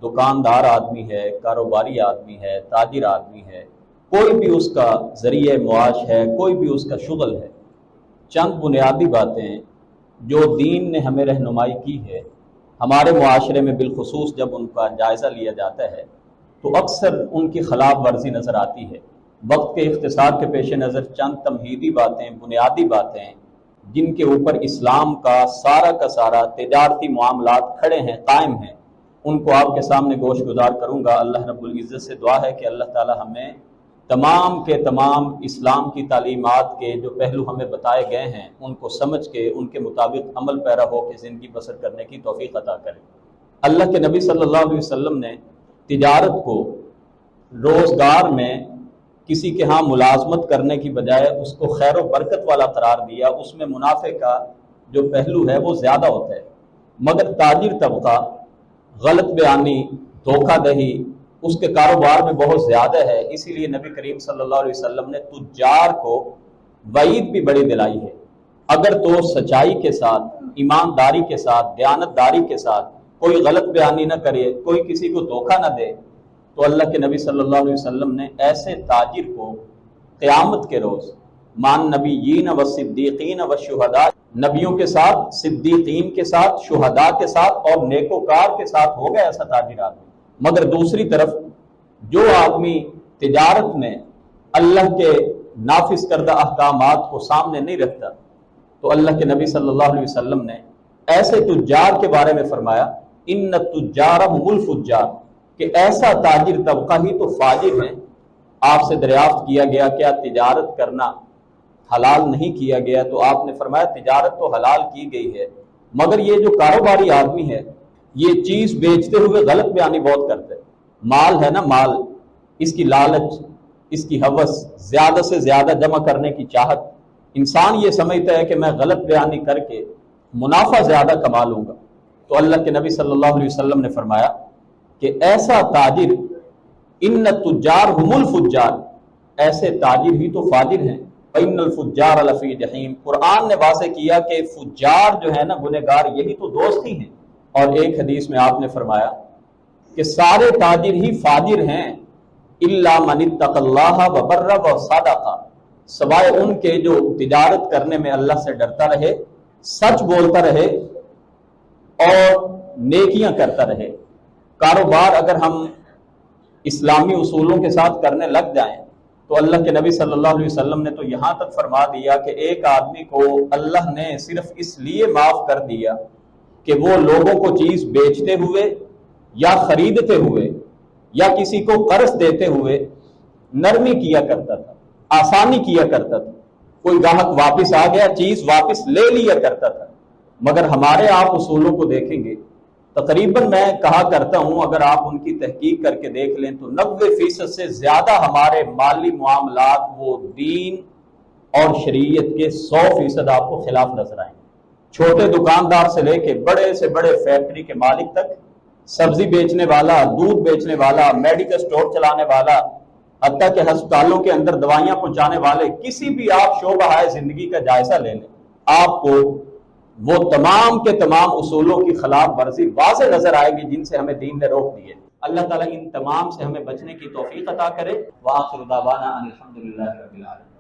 دکاندار آدمی ہے، کاروباری آدمی ہے، تاجر آدمی ہے، کوئی بھی اس کا ذریعہ معاش ہے، کوئی بھی اس کا شغل ہے، چند بنیادی باتیں جو دین نے ہمیں رہنمائی کی ہے، ہمارے معاشرے میں بالخصوص جب ان کا جائزہ لیا جاتا ہے تو اکثر ان کی خلاف ورزی نظر آتی ہے۔ وقت کے اختصار کے پیش نظر چند تمہیدی باتیں، بنیادی باتیں جن کے اوپر اسلام کا سارا تجارتی معاملات کھڑے ہیں، قائم ہیں، ان کو آپ کے سامنے گوش گزار کروں گا۔ اللہ رب العزت سے دعا ہے کہ اللہ تعالی ہمیں تمام کے تمام اسلام کی تعلیمات کے جو پہلو ہمیں بتائے گئے ہیں ان کو سمجھ کے ان کے مطابق عمل پیرا ہو کے زندگی بسر کرنے کی توفیق عطا کرے۔ اللہ کے نبی صلی اللہ علیہ وسلم نے تجارت کو روزگار میں کسی کے ہاں ملازمت کرنے کی بجائے اس کو خیر و برکت والا قرار دیا، اس میں منافع کا جو پہلو ہے وہ زیادہ ہوتا ہے، مگر تاجر طبقہ غلط بیانی، دھوکہ دہی اس کے کاروبار میں بہت زیادہ ہے۔ اسی لیے نبی کریم صلی اللہ علیہ وسلم نے تجار کو وعید بھی بڑی دلائی ہے۔ اگر تو سچائی کے ساتھ، ایمانداری کے ساتھ، دیانتداری کے ساتھ کوئی غلط بیانی نہ کرے، کوئی کسی کو دھوکہ نہ دے، تو اللہ کے نبی صلی اللہ علیہ وسلم نے ایسے تاجر کو قیامت کے روز مان نبیین و صدیقین و شہداء، نبیوں کے ساتھ، صدیقین کے ساتھ، شہداء کے ساتھ اور نیکوکار کے ساتھ ہوگا ایسا تاجر آدمی۔ مگر دوسری طرف جو آدمی تجارت میں اللہ کے نافذ کردہ احکامات کو سامنے نہیں رکھتا، تو اللہ کے نبی صلی اللہ علیہ وسلم نے ایسے تجار کے بارے میں فرمایا ان التجار هم الفجار، کہ ایسا تاجر طبقہ ہی تو فاجر ہے۔ آپ سے دریافت کیا گیا کیا تجارت کرنا حلال نہیں کیا گیا؟ تو آپ نے فرمایا تجارت تو حلال کی گئی ہے، مگر یہ جو کاروباری آدمی ہے یہ چیز بیچتے ہوئے غلط بیانی بہت کرتا ہے۔ مال ہے نا، مال، اس کی لالچ، اس کی ہوس، زیادہ سے زیادہ جمع کرنے کی چاہت، انسان یہ سمجھتا ہے کہ میں غلط بیانی کر کے منافع زیادہ کما لوں گا۔ تو اللہ کے نبی صلی اللہ علیہ وسلم نے فرمایا کہ ایسا تاجر ان التجار هم الفجار، ایسے تاجر ہی تو فاجر ہیں۔ فإن الفجار لفی جحیم، قرآن نے واضح کیا کہ فجار جو ہے نا، گنہگار، یہی تو دوست ہی ہیں۔ اور ایک حدیث میں آپ نے فرمایا کہ سارے تاجر ہی فاجر ہیں الا من اتقى اللہ وبر وصدق، سوائے ان کے جو تجارت کرنے میں اللہ سے ڈرتا رہے، سچ بولتا رہے اور نیکیاں کرتا رہے۔ کاروبار اگر ہم اسلامی اصولوں کے ساتھ کرنے لگ جائیں تو اللہ کے نبی صلی اللہ علیہ وسلم نے تو یہاں تک فرما دیا کہ ایک آدمی کو اللہ نے صرف اس لیے معاف کر دیا کہ وہ لوگوں کو چیز بیچتے ہوئے یا خریدتے ہوئے یا کسی کو قرض دیتے ہوئے نرمی کیا کرتا تھا، آسانی کیا کرتا تھا۔ کوئی گاہک واپس آ گیا، چیز واپس لے لیا کرتا تھا۔ مگر ہمارے آپ اصولوں کو دیکھیں گے، تقریباً میں کہا کرتا ہوں اگر آپ ان کی تحقیق کر کے دیکھ لیں تو 90% سے زیادہ ہمارے مالی معاملات وہ دین اور شریعت کے 100% آپ کو خلاف نظر آئیں۔ چھوٹے دکاندار سے لے کے بڑے سے بڑے فیکٹری کے مالک تک، سبزی بیچنے والا، دودھ بیچنے والا، میڈیکل سٹور چلانے والا، حتیٰ کہ ہسپتالوں کے اندر دوائیاں پہنچانے والے، کسی بھی آپ شعبہ زندگی کا جائزہ لے لیں، آپ کو وہ تمام کے تمام اصولوں کی خلاف ورزی واضح نظر آئے گی جن سے ہمیں دین نے روک دیے۔ اللہ تعالیٰ ان تمام سے ہمیں بچنے کی توفیق عطا کرے۔ وآخر دعوانا ان الحمدللہ رب العالمین۔